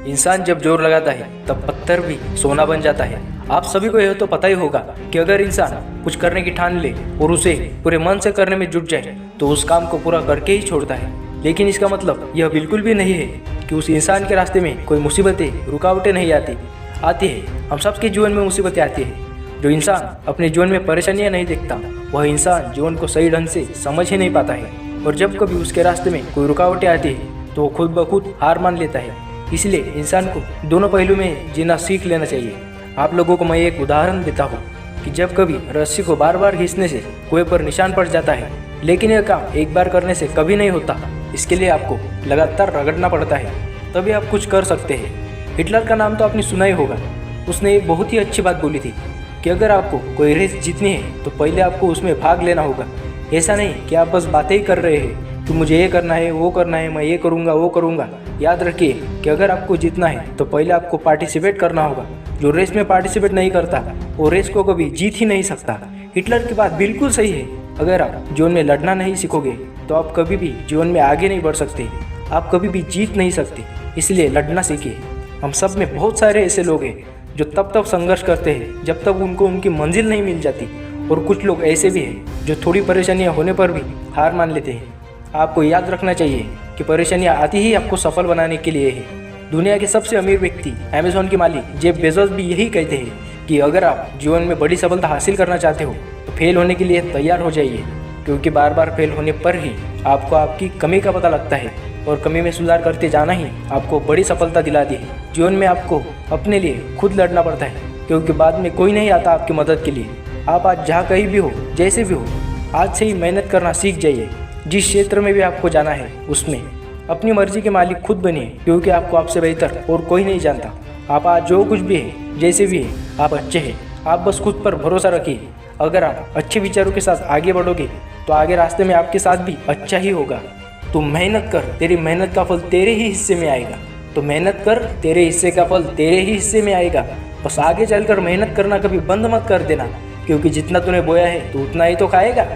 इंसान जब जोर लगाता है तब पत्थर भी सोना बन जाता है। आप सभी को यह तो पता ही होगा कि अगर इंसान कुछ करने की ठान ले और उसे पूरे मन से करने में जुट जाए तो उस काम को पूरा करके ही छोड़ता है। लेकिन इसका मतलब यह बिल्कुल भी नहीं है कि उस इंसान के रास्ते में कोई मुसीबतें रुकावटें नहीं आती है। हम सबके जीवन में मुसीबतें आती है। जो इंसान अपने जीवन में परेशानियां नहीं देखता वह इंसान जीवन को सही ढंग से समझ ही नहीं पाता है, और जब कभी उसके रास्ते में कोई रुकावटें आती है तो वो खुद ब खुद हार मान लेता है। इसलिए इंसान को दोनों पहलू में जीना सीख लेना चाहिए। आप लोगों को मैं एक उदाहरण देता हूँ कि जब कभी रस्सी को बार बार खींचने से कुएं पर निशान पड़ जाता है, लेकिन यह काम एक बार करने से कभी नहीं होता। इसके लिए आपको लगातार रगड़ना पड़ता है, तभी आप कुछ कर सकते हैं। हिटलर का नाम तो आपने सुना ही होगा। उसने एक बहुत ही अच्छी बात बोली थी कि अगर आपको कोई रेस जीतनी है तो पहले आपको उसमें भाग लेना होगा। ऐसा नहीं कि आप बस बातें ही कर रहे हैं कि मुझे ये करना है, वो करना है, मैं ये करूँगा, वो करूँगा। याद रखिए कि अगर आपको जीतना है तो पहले आपको पार्टिसिपेट करना होगा। जो रेस में पार्टिसिपेट नहीं करता वो रेस को कभी जीत ही नहीं सकता। हिटलर की बात बिल्कुल सही है। अगर आप जीवन में लड़ना नहीं सीखोगे तो आप कभी भी जीवन में आगे नहीं बढ़ सकते, आप कभी भी जीत नहीं सकते। इसलिए लड़ना सीखिए। हम सब में बहुत सारे ऐसे लोग हैं जो तब तक संघर्ष करते हैं जब तक उनको उनकी मंजिल नहीं मिल जाती, और कुछ लोग ऐसे भी हैं जो थोड़ी परेशानियां होने पर भी हार मान लेते हैं। आपको याद रखना चाहिए कि परेशानियां आती ही आपको सफल बनाने के लिए है। दुनिया के सबसे अमीर व्यक्ति अमेज़न के मालिक जेफ बेजोस भी यही कहते हैं कि अगर आप जीवन में बड़ी सफलता हासिल करना चाहते हो तो फेल होने के लिए तैयार हो जाइए, क्योंकि बार बार फेल होने पर ही आपको आपकी कमी का पता लगता है, और कमी में सुधार करते जाना ही आपको बड़ी सफलता दिलाती है। जीवन में आपको अपने लिए खुद लड़ना पड़ता है, क्योंकि बाद में कोई नहीं आता आपकी मदद के लिए। आप आज जहाँ कहीं भी हो, जैसे भी हो, आज से ही मेहनत करना सीख जाइए। जिस क्षेत्र में भी आपको जाना है उसमें अपनी मर्जी के मालिक खुद बनिए, क्योंकि आपको आपसे बेहतर और कोई नहीं जानता। आप आज जो कुछ भी है, जैसे भी है, आप अच्छे हैं। आप बस खुद पर भरोसा रखिए। अगर आप अच्छे विचारों के साथ आगे बढ़ोगे तो आगे रास्ते में आपके साथ भी अच्छा ही होगा। तो मेहनत कर, तेरी मेहनत का फल तेरे ही हिस्से में आएगा। तो मेहनत कर, तेरे हिस्से का फल तेरे ही हिस्से में आएगा। बस आगे चलकर मेहनत करना कभी बंद मत कर देना, क्योंकि जितना तूने बोया है तो उतना ही तो खाएगा।